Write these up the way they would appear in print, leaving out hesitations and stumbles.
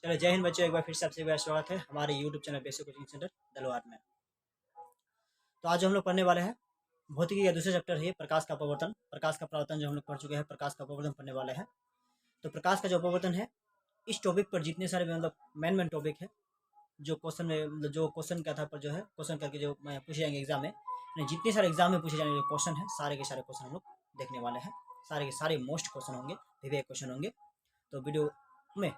चलो जय हिंद बच्चों, एक बार फिर से आपसे स्वागत है हमारे YouTube channel basic coaching centre दलवार में। तो आज हम लोग पढ़ने वाले हैं भौतिकी का दूसरे चैप्टर है प्रकाश का अपवर्तन। प्रकाश का परावर्तन जो हम लोग पढ़ चुके हैं, प्रकाश का अपवर्तन पढ़ने वाले हैं। तो प्रकाश का जो अपवर्तन है, इस टॉपिक पर जितने सारे मतलब मेन टॉपिक है जो क्वेश्चन में जो क्वेश्चन का था पर जो है क्वेश्चन करके जो पूछे जाएंगे एग्जाम में, जितने सारे एग्जाम में पूछे जाने जो क्वेश्चन है सारे के सारे क्वेश्चन हम लोग देखने वाले हैं। सारे के सारे मोस्ट क्वेश्चन होंगे, विवेक क्वेश्चन होंगे। तो वीडियो में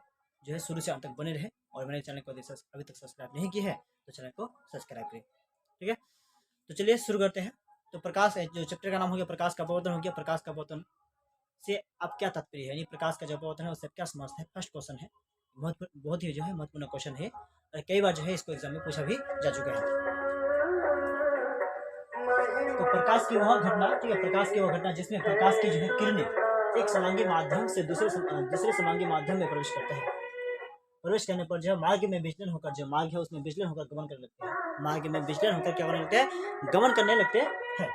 जो है शुरू से अंत तक बने रहे, और मेरे चैनल को अभी तक सब्सक्राइब नहीं किया है तो चैनल को सब्सक्राइब करें, ठीक है। तो चलिए शुरू करते हैं। तो प्रकाश जो चैप्टर का नाम हो गया प्रकाश का अपवर्तन हो गया। प्रकाश का अपवर्तन से अब क्या तात्पर्य है, यानी प्रकाश का जो अपवर्तन है उससे क्या समझते हैं। फर्स्ट क्वेश्चन है, बहुत ही जो है महत्वपूर्ण क्वेश्चन है, और कई बार जो है इसको एग्जाम में पूछा भी जा चुका है। तो प्रकाश की वह घटना, ठीक है, प्रकाश की वह घटना जिसमें प्रकाश की जो है किरणें एक समांगी माध्यम से दूसरे समांगी माध्यम में प्रवेश करते हैं। प्रवेश करने पर जो मार्ग में विचलन होकर, जो मार्ग है उसमें विचलन होकर गमन करने लगते हैं। मार्ग में विचलन होकर क्या करने लगते हैं, गमन करने लगते हैं।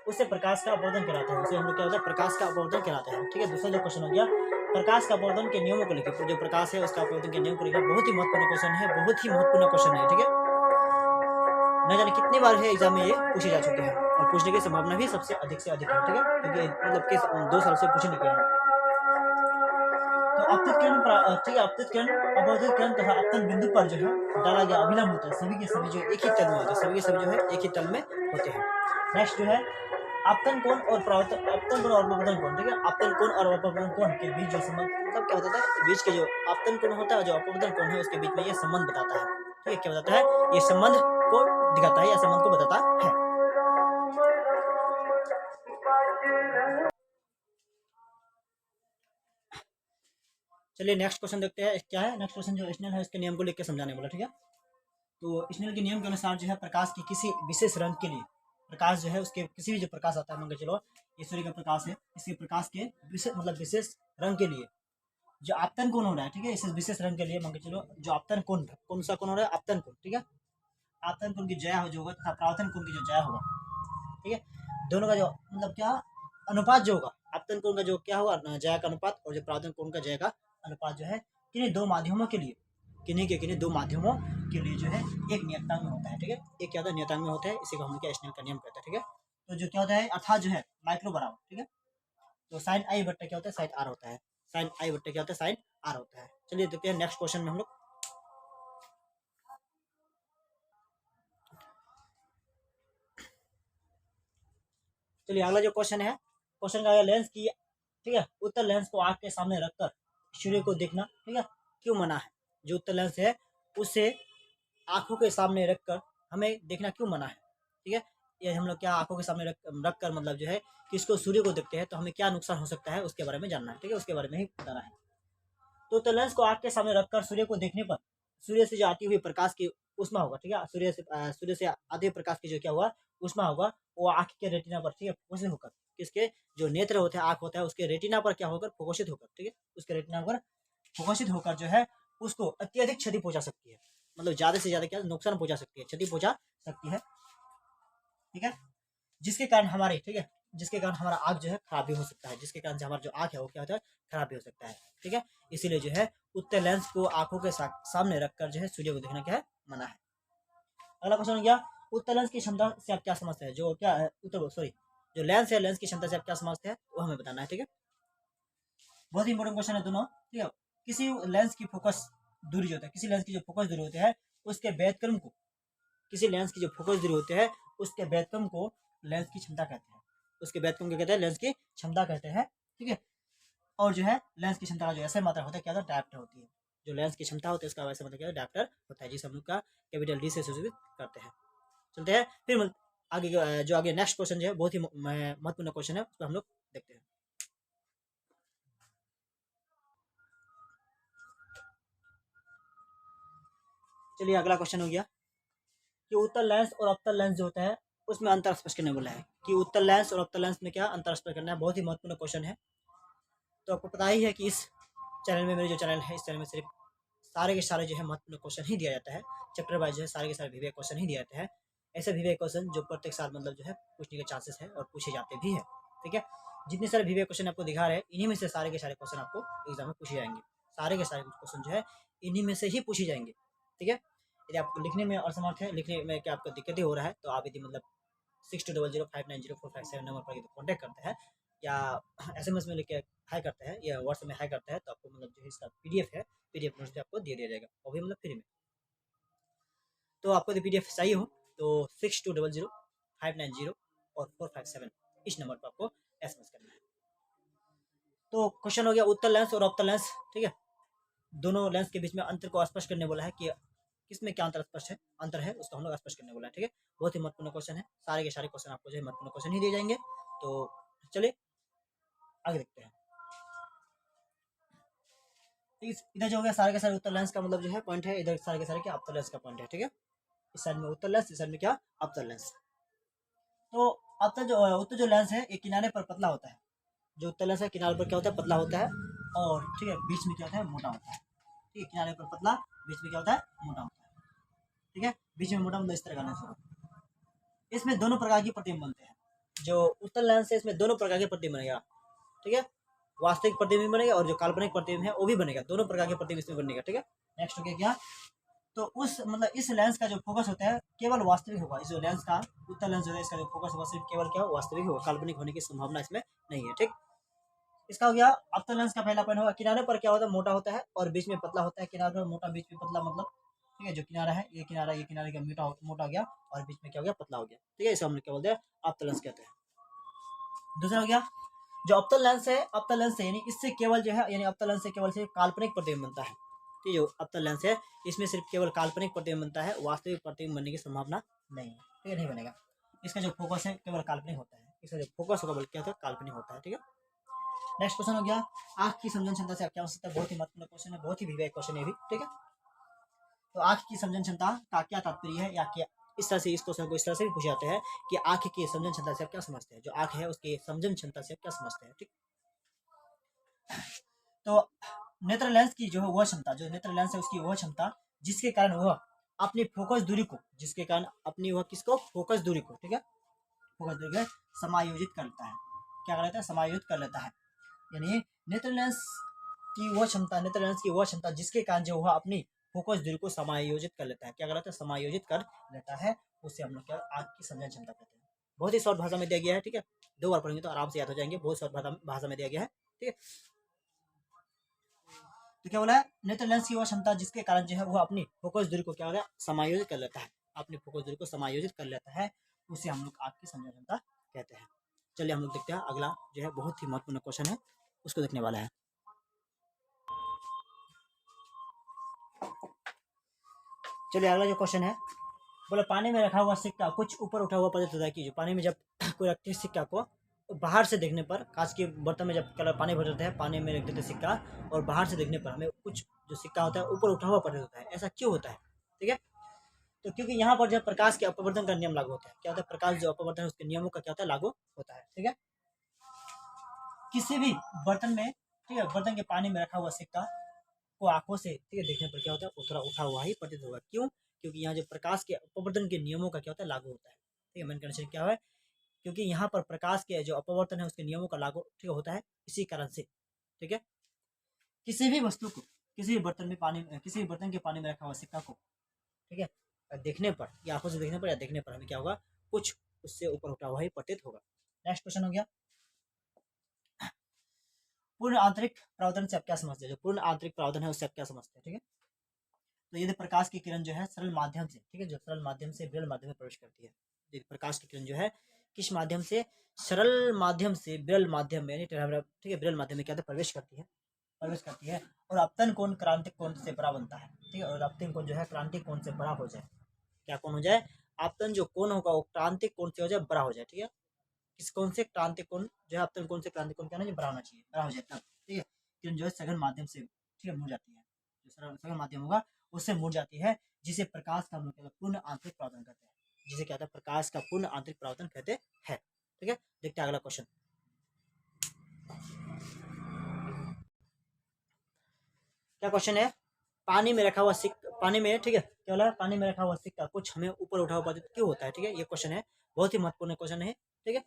उससे प्रकाश का अपवर्तन कराते हैं। उसे हम लोग क्या होता है, प्रकाश का अपवर्तन कराते हैं, ठीक है। दूसरा जो क्वेश्चन हो गया प्रकाश का अपवर्तन के नियमों को लेकर, जो प्रकाश है उसका अपवर्तन के नियम को लेकर बहुत ही महत्वपूर्ण क्वेश्चन है, बहुत ही महत्वपूर्ण क्वेश्चन है, ठीक है। न जाने कितनी बार है एग्जाम में ये पूछे जा चुके हैं, और पूछने की संभावना भी सबसे अधिक से अधिक है, ठीक है, क्योंकि मतलब कि 2 साल से पूछे नहीं गए हैं। तो अपतित किरण, ठीक है, अपतित किरण अपवर्तित किरण तथा अपतन बिंदु पर जो है डाला गया अभिलंब होता है। सभी के सभी जो एक ही तल में होते हैं, सभी के सभी जो है एक ही तल में होते हैं। नेक्स्ट जो है आपतन कोण और परावर्तन, आपतन कोण और अपवर्तन कोण, ठीक है। आपतन कोण और अपवर्तन कोण के बीच जो संबंध, मतलब क्या होता है, बीच के जो आपतन कोण होता है जो अपवर्तन कोण है उसके बीच में ये संबंध बताता है, ठीक है। क्या बताता है, ये संबंध को दिखाता है या संबंध को बताता है। चलिए नेक्स्ट क्वेश्चन देखते हैं क्या है। नेक्स्ट क्वेश्चन जो स्नेल है इसके नियम को लेकर समझाने वाला, ठीक है। तो स्नेल के नियम के अनुसार जो है प्रकाश की किसी विशेष रंग के लिए, प्रकाश जो है उसके किसी भी जो प्रकाश आता है, मान के चलो ये सूर्य का प्रकाश है, इसके प्रकाश के विशेष रंग के लिए जो आपतन कोण हो रहा है, ठीक है, इस विशेष रंग के लिए मान के चलो जो आपतन कोण, कौन सा कोण हो रहा है, आपतन कोण, ठीक है। आपतन कोण की जया जो होगा तथा परावर्तन कोण की जो जया होगा, ठीक है, दोनों का जो मतलब क्या अनुपात जो होगा, आपतन कोण का जो क्या होगा जया का अनुपात, और जो परावर्तन कोण का जया का अनुपात जो है किन्हीं दो माध्यमों के लिए, किन्हीं दो माध्यमों के लिए जो है एक नियतांक में होता है, ठीक है। एक क्या होता है, नियतांक में होता है, इसी को हम क्या स्नेल का नियम कहते हैं, ठीक है। तो जो क्या होता है अर्थात जो है माइक्रो बराबर, ठीक है। तो साइन आई बट्टा क्या होता है, साइन आर होता है। साइन आई बट्टा क्या होता है, साइन आर होता है। चलिए देखते हैं नेक्स्ट क्वेश्चन में हम लोग। चलिए अगला जो क्वेश्चन है, क्वेश्चन का लेंस की, ठीक है, उत्तर लेंस को आंख के सामने रखकर सूर्य को देखना, ठीक है, क्यों मना है। जो उत्तर लेंस है उसे आंखों के सामने रखकर हमें देखना क्यों मना है, ठीक है। ये हम लोग क्या आंखों के सामने रख कर मतलब जो है कि इसको सूर्य को देखते हैं तो हमें क्या नुकसान हो सकता है उसके बारे में जानना है, ठीक है, उसके बारे में ही बताना है। तो उत्तर लेंस को आंख के सामने रखकर सूर्य को देखने पर सूर्य से जो आती हुई प्रकाश की उष्मा होगा, ठीक है, सूर्य से आते हुए प्रकाश की जो क्या हुआ उष्मा होगा, वो आंख के रेटिना पर, ठीक है, फोकसित होकर, किसके जो नेत्र होते हैं, आंख होता है उसके रेटिना पर क्या होकर फोकसित होकर, ठीक है, उसके रेटिना पर फोकसित होकर जो है उसको अत्यधिक क्षति पहुंचा सकती है, मतलब ज्यादा से ज्यादा क्या नुकसान पहुंचा सकती है, क्षति पहुंचा सकती है, ठीक है। जिसके कारण हमारे, ठीक है, जिसके कारण हमारा आंख जो है खराब भी हो सकता है, जिसके कारण से हमारा जो आंख है वो क्या होता है खराब भी हो सकता है, ठीक है। इसीलिए जो है उत्तर लेंस को आंखों के सामने रखकर जो है सूर्य को देखना क्या है मना है। अगला क्वेश्चन हो गया उत्तर लेंस की क्षमता से आप क्या समझते हैं, जो क्या है उत्तर सॉरी जो लेंस है लेंस की क्षमता से आप क्या समझते हैं वो हमें बताना है, ठीक है। बहुत ही इंपॉर्टेंट क्वेश्चन है दोनों, ठीक है। किसी लेंस की फोकस दूरी जो होता है, किसी लेंस की जो फोकस दूरी होती है उसके व्युत्क्रम को, किसी लेंस की जो फोकस दूरी होती है उसके व्युत्क्रम को लेंस की क्षमता कहते हैं, उसके व्युत्क्रम को कहते हैं लेंस की क्षमता कहते हैं, ठीक है। और जो है लेंस की क्षमता का जो ऐसे मात्रा होता है क्या होता है डायप्टर होती है, जो लेंस की क्षमता होती है उसका वैसे मतलब क्या डायप्टर होता है, जिसे हम लोग का कैपिटल डी से सूचित करते हैं। चलते हैं फिर आगे जो आगे नेक्स्ट क्वेश्चन जो है बहुत ही महत्वपूर्ण क्वेश्चन है उसको हम लोग देखते हैं। चलिए अगला क्वेश्चन हो गया कि उत्तर लेंस और अवतल लेंस जो होता है उसमें अंतर स्पष्ट करने बोला है, कि उत्तर लेंस और अवतल लेंस में क्या अंतर स्पष्ट करना है। बहुत ही महत्वपूर्ण क्वेश्चन है। तो आपको पता ही है कि इस चैनल में, मेरे जो चैनल है इस चैनल में सिर्फ सारे के सारे जो है महत्वपूर्ण क्वेश्चन ही दिया जाता है, चैप्टर वाइज जो है सारे के सारे विवेक क्वेश्चन ही दिए जाते हैं। ऐसे विवेक क्वेश्चन जो प्रत्येक साल मतलब जो है पूछने के चांसेस है और पूछे जाते भी है, ठीक है। जितने सारे विवेक क्वेश्चन आपको दिखा रहे हैं इन्हीं में से सारे के सारे क्वेश्चन आपको एग्जाम में पूछे जाएंगे। सारे के सारे क्वेश्चन जो है इन्हीं में से ही पूछे जाएंगे। ठीक है, यदि आपको लिखने में असमर्थ है, लिखने में क्या आपको दिक्कतें हो रहा है, तो आप यदि मतलब 6200590457 नंबर पर कॉन्टैक्ट करते हैं या SMS में लिख के हाई करते हैं या व्हाट्सएप में हाई करते हैं, तो आपको मतलब जो है इसका PDF है, PDF नोट्स आपको दे दिया जाएगा, वो भी मतलब फ्री में। तो आपको यदि PDF चाहिए हो तो 6200590457 और 457 इस नंबर पर आपको SMS करना है। तो क्वेश्चन हो गया उत्तल लेंस और अवतल लेंस। ठीक है, दोनों लेंस के बीच में अंतर को स्पष्ट करने बोला है कि किसमें क्या अंतर है उसको हम लोग स्पष्ट करने बोला है। ठीक है, बहुत ही महत्वपूर्ण क्वेश्चन है, सारे के सारे क्वेश्चन आपको जो है महत्वपूर्ण क्वेश्चन ही दिए जाएंगे। तो चलिए आगे देखते हैं। इधर जो हो गया सारे के सारे उत्तर लेंस का मतलब जो है पॉइंट है, इधर सारे के सारे क्या अवतल लेंस का पॉइंट है। ठीक है, इस साइड में उत्तर लेंस, इस साइड में क्या अवतल लेंस। तो उत्तर जो लेंस है ये किनारे पर पतला होता है, जो उत्तर लेंस है किनारे पर क्या होता है पतला होता है, और ठीक है बीच में क्या होता है मोटा होता है। ठीक है, किनारे पर पतला, बीच में क्या होता है मोटा होता है। ठीक है, बीच में मोटा मतलब इस तरह का लेंस होगा। इसमें दोनों प्रकार की प्रतिबिंब बनते हैं। जो उत्तल लेंस है इसमें दोनों प्रकार के प्रतिबिंब बनेगा। ठीक है, वास्तविक प्रतिबिंब बनेगा और जो काल्पनिक प्रतिबिंब है वो भी बनेगा, दोनों प्रकार के प्रतिबिंब इसमें बनेगा। ठीक है, नेक्स्ट हो गया क्या, तो उस मतलब इस लेंस का जो फोकस होता है केवल वास्तविक होगा। इस जो लेंस का उत्तल लेंस होता है इसका जो फोकस होगा सिर्फ केवल क्या वास्तविक होगा, काल्पनिक होने की संभावना इसमें नहीं है। ठीक, इसका हो गया अवतल लेंस का पहला पॉइंट होगा किनारे पर क्या होता है मोटा होता है और बीच में पतला होता है। किनारे पर मोटा, बीच में पतला, मतलब ठीक है जो किनारा है ये किनारे का मोटा हो गया और बीच में क्या हो गया पतला हो गया। ठीक है, इसे हम लोग क्या बोलते हैं अवतल लेंस कहते हैं। दूसरा हो गया जो अवतल लेंस है, अवतल लेंस है यानी इससे केवल जो है यानी अवतल लेंस से केवल से काल्पनिक प्रतिबिंब बनता है। ठीक है, जो अवतल लेंस है इसमें सिर्फ केवल काल्पनिक प्रतिबिंब बनता है, वास्तविक प्रतिबिंब बनने की संभावना नहीं है। ठीक है, नहीं बनेगा। इसका जो फोकस है केवल काल्पनिक होता है, इसका जो फोकस होगा बल्कि क्या होता है काल्पनिक होता है। ठीक है, नेक्स्ट क्वेश्चन हो गया आंख की समझन क्षमता से क्या हो सकता है, बहुत ही महत्वपूर्ण क्वेश्चन है, बहुत ही विवेक क्वेश्चन है भी। ठीक है, तो आंख की समझन क्षमता का क्या तात्पर्य है, या क्या इस तरह से इस क्वेश्चन को इस तरह से भी पूछे जाते हैं कि आंख की समझन क्षमता से आप क्या समझते हैं, जो आंख है उसकी समझन क्षमता से आप क्या समझते हैं। ठीक, तो नेत्र लेंस की जो है वह क्षमता, जो नेत्र लेंस है उसकी वह क्षमता जिसके कारण वह अपनी फोकस दूरी को, जिसके कारण अपनी वह किसको फोकस दूरी को, ठीक है फोकस दूरी को समायोजित कर लेता है। क्या कर लेता है, समायोजित कर लेता है। यानी नेत्र लेंस की वह क्षमता, नेत्र लेंस की वह क्षमता जिसके कारण जो वह अपनी फोकस दूरी को समायोजित कर लेता है। क्या कर लेता है, समायोजित कर लेता है, उससे हम लोग क्या आंख की समझन क्षमता कहते हैं। बहुत ही शॉर्ट भाषा में दिया गया है। ठीक है, 2 बार पढ़ेंगे तो आराम से याद हो जाएंगे, बहुत शॉर्ट भाषा में दिया गया है। ठीक है, तो क्या बोला है, नेत्र लेंस की वह क्षमता जिसके कारण जो है वह अपनी फोकस दूरी को क्या होगा समायोजित कर लेता है, अपनी फोकस दूरी को समायोजित कर लेता है, उसे हम लोग आंख की समझन क्षमता कहते हैं। चलिए हम लोग देखते हैं अगला जो है बहुत ही महत्वपूर्ण क्वेश्चन है, उसको देखने वाला है। चलिए अगला जो क्वेश्चन है, बोले पानी में रखा हुआ सिक्का कुछ ऊपर उठा हुआ प्रतीत होता है कि जो पानी में जब कोई रखते हैं सिक्का को, तो बाहर से देखने पर कांच के बर्तन में जब कलर पानी भर देते हैं, पानी में रख देते हैं सिक्का, और बाहर से देखने पर हमें कुछ जो सिक्का होता है ऊपर उठा हुआ प्रतीत होता है। ऐसा क्यों होता है? ठीक है, तो क्योंकि यहाँ पर जब प्रकाश के अपवर्तन का नियम लागू होता है। क्या होता है, प्रकाश जो अपवर्तन है उसके नियमों का क्या होता है लागू होता है। ठीक है, किसी भी बर्तन में, ठीक है बर्तन के पानी में रखा हुआ सिक्का को आंखों से ठीक है देखने पर क्या होता है थोड़ा उठा हुआ ही प्रतीत होगा। क्यों? क्योंकि यहाँ जो प्रकाश के अपवर्तन के नियमों का क्या होता है लागू होता है। ठीक है, मेन कंडीशन क्या है, क्योंकि यहाँ पर प्रकाश के जो अपवर्तन है उसके नियमों का लागू ठीक होता है, इसी कारण से। ठीक है, किसी भी वस्तु को, किसी भी बर्तन में पानी, किसी भी बर्तन के पानी में रखा हुआ सिक्का को, ठीक है देखने पर या आंखों से देखने पर या देखने पर हमें क्या होगा, कुछ उससे ऊपर उठा हुआ ही प्रतीत होगा। नेक्स्ट क्वेश्चन हो गया पूर्ण आंतरिक प्रावधान से आप क्या समझते हैं, जो पूर्ण आंतरिक प्रावधान है उससे आप क्या समझते हैं। ठीक है, तो यदि प्रकाश की किरण जो है सरल माध्यम से, ठीक है जो सरल माध्यम से विरल माध्यम में प्रवेश करती है, यदि प्रकाश की किरण जो है किस माध्यम से, सरल माध्यम से विरल माध्यम में, ठीक है विरल माध्यम में क्या होता है प्रवेश करती है और अपतन कोण क्रांतिक कोण से बड़ा बनता है। ठीक है, और अपतन कोण जो है क्रांतिक कोण से बड़ा हो जाए, क्या कोण हो जाए, आपतन जो कोण होगा वो क्रांतिक कोण से हो जाए बड़ा हो जाए। ठीक है, किस कोण से, क्रांतिक कोण जो है आपतन कोण से क्रांतिक कोण क्या होना चाहिए, बड़ा होना चाहिए, बड़ा हो जाए तब। ठीक है, किरण जो है सघन माध्यम से ठीक है मुड़ जाती है, जो सघन माध्यम होगा उससे मुड़ जाती है, जिसे प्रकाश का हम लोग पूर्ण आंतरिक प्रावधान कहते हैं, जिसे क्या होता है प्रकाश का पूर्ण आंतरिक प्रावधान कहते हैं। ठीक है, देखते हैं अगला क्वेश्चन। क्या क्वेश्चन है, पानी में रखा हुआ सिक्का, पानी में ठीक है क्या बोला, पानी में रखा हुआ सिक्का कुछ हमें ऊपर उठा हुआ प्रतीत क्यों होता है। ठीक है, ये क्वेश्चन है, बहुत ही महत्वपूर्ण क्वेश्चन है। ठीक है,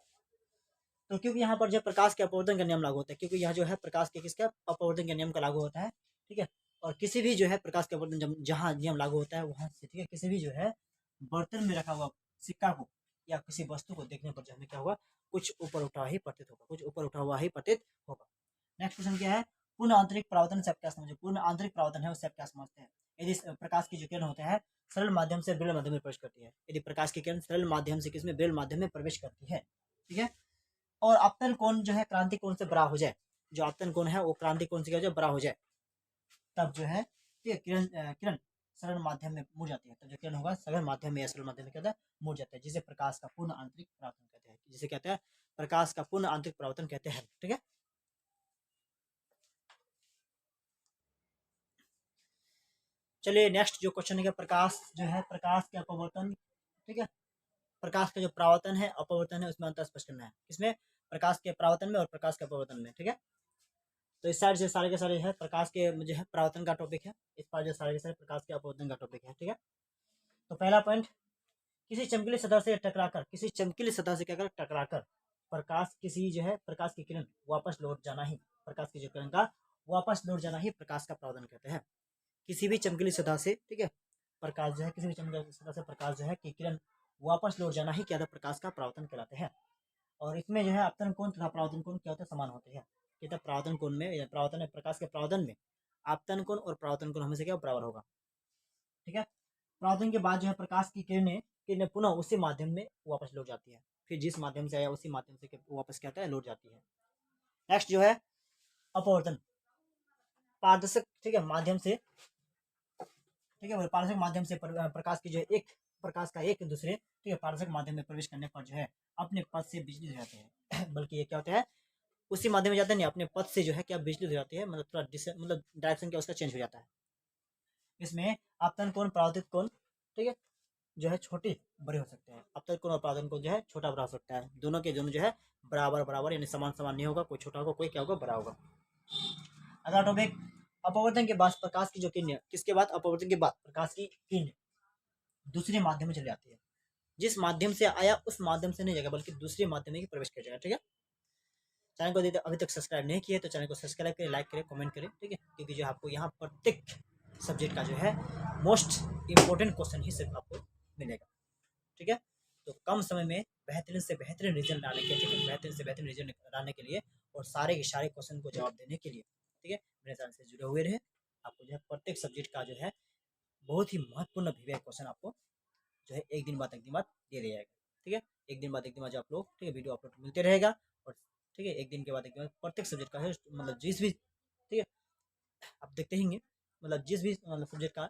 तो क्योंकि यहाँ पर जो प्रकाश के अपवर्तन का नियम लागू होता है, क्योंकि यहाँ जो है प्रकाश के किसका अपवर्तन का नियम का लागू होता है, ठीक है। और किसी भी जो है प्रकाश के अपवर्तन जब जहाँ नियम लागू होता है वहां से, ठीक है, किसी भी जो है बर्तन में रखा हुआ सिक्का को या किसी वस्तु को देखने पर जो हमें क्या होगा, कुछ ऊपर उठा हुआ ही प्रतीत होगा, कुछ ऊपर उठा हुआ ही प्रतीत होगा। नेक्स्ट क्वेश्चन क्या है, पूर्ण आंतरिक परावर्तन से आप क्या समझते हैं? पूर्ण आंतरिक परावर्तन है उससे आप क्या समझते हैं? यदि प्रकाश की जो किरण होते हैं सरल माध्यम से विरल माध्यम में प्रवेश करती है, यदि प्रकाश की किरण सरल माध्यम से किसमें, विरल माध्यम में प्रवेश करती है, ठीक है, और आपतन कोण जो है क्रांति कोण से बड़ा हो जाए, जो आपतन कोण है वो क्रांति कोण से क्या हो जाए, बड़ा हो जाए, तब जो है, ठीक है, किरण किरण सरल माध्यम में मुड़ जाती है, तब जो किरण होगा सरल माध्यम में या सरल माध्यम में क्या होता है, मुड़ जाता है, जिसे प्रकाश का पूर्ण आंतरिक परावर्तन कहते हैं, जिसे कहते हैं प्रकाश का पूर्ण आंतरिक परावर्तन कहते हैं, ठीक है। चलिए नेक्स्ट जो क्वेश्चन है, प्रकाश जो है, प्रकाश के अपवर्तन, ठीक है, प्रकाश का जो परावर्तन है अपवर्तन है उसमें अंतर स्पष्ट करना है, किसमें, प्रकाश के परावर्तन में और प्रकाश के अपवर्तन में, ठीक है। तो इस साइड से सारे के सारे है प्रकाश के जो है परावर्तन का टॉपिक है, इस पार जो सारे के सारे प्रकाश के अपवर्तन का टॉपिक है, ठीक है। तो पहला पॉइंट, किसी चमकीली सतह से टकराकर, किसी चमकीली सतह से क्या कर टकराकर प्रकाश, किसी जो है प्रकाश की किरण वापस लौट जाना ही, प्रकाश की जो किरण का वापस लौट जाना ही प्रकाश का परावर्तन कहते हैं। किसी भी चमकीली सतह से, ठीक है, प्रकाश जो है किसी भी चमकीली सतह से प्रकाश जो है की किरण वापस लौट जाना ही क्या होता है, प्रकाश का परावर्तन कहलाते हैं। और इसमें जो है आपतन कोण तथा परावर्तन कोण क्या होते हैं, समान होते हैं, कहते हैं परावर्तन कोण में या परावर्तन में, प्रकाश के परावर्तन में आपतन कोण और परावर्तन कोण हमेशा क्या बराबर होगा, ठीक है। परावर्तन के बाद जो है प्रकाश की किरणें किरणें पुनः उसी माध्यम में वापस लौट जाती है, फिर जिस माध्यम से आया उसी माध्यम से वापस क्या होता है, लौट जाती है। नेक्स्ट जो है अपवर्तन, पारदर्शक, ठीक है, माध्यम से, ठीक है, पारदर्शक माध्यम से प्रकाश की जो है एक प्रकाश का एक दूसरे, ठीक है, पारदर्शक माध्यम में प्रवेश करने पर जो है अपने पथ से बिजली हो जाते हैं बल्कि ये क्या होता है, उसी माध्यम में जाते नहीं, अपने पथ से जो है क्या बिजली हो जाती है, मतलब थोड़ा मतलब डायरेक्शन क्या उसका चेंज हो जाता है। इसमें आपतन कोण परावर्तित कोण, ठीक है, जो है छोटे बड़े हो सकते हैं, अपतन कोण और परावर्तन कोण जो है छोटा बड़ा हो सकता है, दोनों के दोनों जो है बराबर बराबर यानी समान समान नहीं होगा, कोई छोटा होगा कोई क्या होगा, बड़ा होगा। अगला टॉपिक, अपवर्तन के बाद प्रकाश की जो किरण, किसके बाद, अपवर्तन के बाद प्रकाश की किरण दूसरे माध्यम में चली जाती है, जिस माध्यम से आया उस माध्यम से नहीं जाएगा बल्कि दूसरे माध्यम में प्रवेश कर जाएगा, ठीक है। चैनल को अभी तक सब्सक्राइब नहीं किया तो चैनल को सब्सक्राइब करें, लाइक करें, कमेंट करें, ठीक है, क्योंकि जो आपको यहाँ प्रत्येक सब्जेक्ट का जो है मोस्ट इम्पोर्टेंट क्वेश्चन ही सिर्फ आपको मिलेगा, ठीक है। तो कम समय में बेहतरीन से बेहतरीन रिजल्ट लाने के, ठीक है, बेहतरीन से बेहतरीन रिजल्ट लाने के लिए और सारे के सारे क्वेश्चन को जवाब देने के लिए, ठीक है, मेरे चैनल से जुड़े हुए रहे। आपको जो है प्रत्येक सब्जेक्ट का जो है बहुत ही महत्वपूर्ण विवेक क्वेश्चन आपको जो है एक दिन बाद दे दिया जाएगा, ठीक है, एक दिन बाद आप लोग, ठीक है, वीडियो अपलोड मिलते रहेगा, और ठीक है एक दिन के बाद प्रत्येक सब्जेक्ट का है, मतलब जिस भी, ठीक है, आप देखते ही मतलब जिस भी मतलब सब्जेक्ट का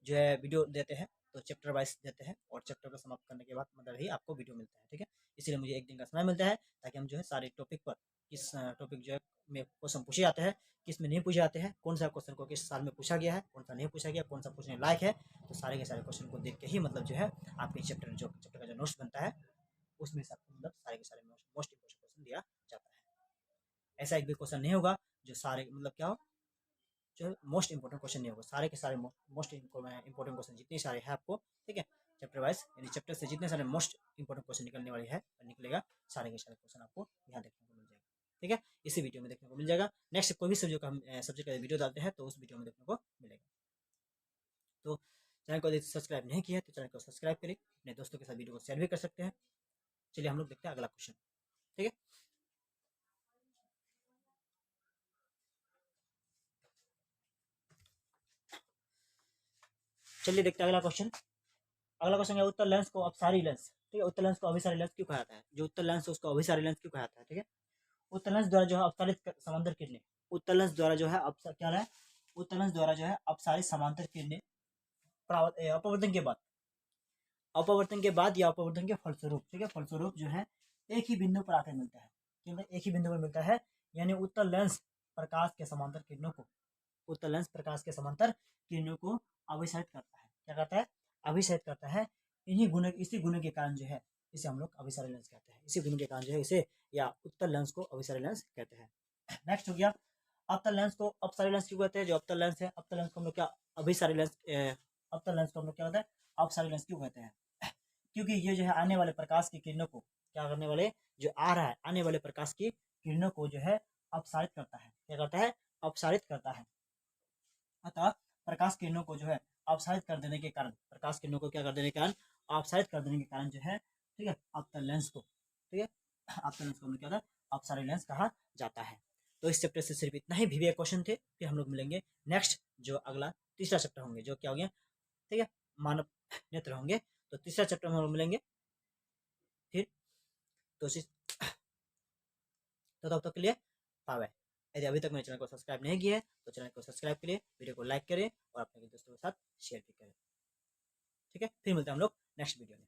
जो है वीडियो देते हैं तो चैप्टर वाइज देते हैं, और चैप्टर को समाप्त करने के बाद मतलब ही आपको वीडियो मिलता है, ठीक है। इसलिए मुझे एक दिन का समय मिलता है ताकि हम जो है सारे टॉपिक पर, किस टॉपिक जो है में क्वेश्चन पूछे जाते हैं, किस में नहीं पूछे जाते हैं, कौन सा क्वेश्चन को किस साल में पूछा गया है, कौन सा नहीं पूछा गया, कौन सा पूछने लायक है, तो सारे के सारे क्वेश्चन को देख के ही मतलब जो है आपके चैप्टर का जो नोट्स बनता है उसमें से आपको मतलब सारे के सारे मोस्ट इंपोर्टेंट क्वेश्चन दिया जाता है। ऐसा एक भी क्वेश्चन नहीं होगा जो सारे मतलब क्या हो, जो है मोस्ट इंपोर्टेंट क्वेश्चन नहीं होगा, सारे के सारे मोस्ट इंपोर्टेंट क्वेश्चन जितने सारे हैं आपको, ठीक है, चैप्टर वाइज यानी चैप्टर से जितने सारे मोस्ट इंपोर्टेंट क्वेश्चन निकलने वाले हैं निकलेगा, सारे के सारे क्वेश्चन आपको यहाँ देखने को मिल जाएगा, ठीक है, इसी वीडियो में देखने को मिल जाएगा। नेक्स्ट कोई भी सब्जेक्ट का हम सब्जेक्ट का वीडियो डालते हैं तो उस वीडियो में देखने को मिलेगा। तो चैनल को यदि सब्सक्राइब नहीं किया तो चैनल को सब्सक्राइब करें, अपने दोस्तों के साथ वीडियो को शेयर भी कर सकते हैं। चलिए हम लोग देखते हैं अगला क्वेश्चन, ठीक है। चलिए देखते हैं अगला क्वेश्चन। अगला क्वेश्चन है उत्तर लेंस को अपसारी लेंस, ठीक है, उत्तर लेंस को अभिसारी लेंस क्यों कहा जाता है, जो उत्तर लेंस है उसको अभिसारी लेंस क्यों कहा जाता है, ठीक है। उत्तर लेंस द्वारा जो है अपसारित समांतर किरणें, उत्तर लेंस द्वारा जो है क्या है, उत्तर लेंस द्वारा जो है अपसारित समांतर किरणें अपवर्तन के बाद, अपवर्तन के बाद या अपवर्तन के फलस्वरूप, ठीक है, फलस्वरूप जो है एक ही बिंदु पर आकर मिलता है, क्योंकि एक ही बिंदु पर मिलता है, यानी उत्तर लेंस प्रकाश के समांतर किरणों को, उत्तर लेंस प्रकाश के समांतर किरणों को अभिसारित करता है, क्या करता है, अभिसारित करता है। इन्हीं गुण, इसी गुण के कारण जो है इसे हम लोग अभिसारी लेंस कहते हैं, इसी गुण के कारण जो है इसे या उत्तर लेंस को अभिसारी लेंस कहते हैं। नेक्स्ट हो गया अवतल लेंस को अपसारी लेंस क्यों कहते हैं, जो अवतल लेंस है, अवतल लेंस को हम लोग क्या अभिसारी लेंस, अवतल लेंस को हम लोग क्या होता है अपसारी लेंस क्यों कहते हैं, क्योंकि ये जो है आने वाले प्रकाश की किरणों को क्या करने वाले, जो आ रहा है आने वाले प्रकाश की किरणों को जो है अपसारित करता है, क्या करता है, अपसारित करता है। अतः प्रकाश किरणों को जो है अपसारित कर देने के कारण, प्रकाश किरणों को क्या कर देने के कारण, अपसारित कर देने के कारण जो है, ठीक है, अवतल लेंस को, ठीक है, अवतल लेंस को हम क्या होता है, अपसारी लेंस कहा जाता है। तो इस चैप्टर से सिर्फ इतना ही वीवीआई क्वेश्चन थे। फिर हम लोग मिलेंगे नेक्स्ट, जो अगला तीसरा चैप्टर होंगे, जो क्या हो गया, ठीक है, मानव नेत्र होंगे। तो तीसरा चैप्टर में हम लोग मिलेंगे फिर। तो तब तक के लिए बाय बाय। यदि अभी तक मेरे चैनल को सब्सक्राइब नहीं किया है तो चैनल को सब्सक्राइब करिए, वीडियो को लाइक करें और अपने दोस्तों के साथ शेयर भी करें। ठीक है, फिर मिलते हैं हम लोग नेक्स्ट वीडियो में।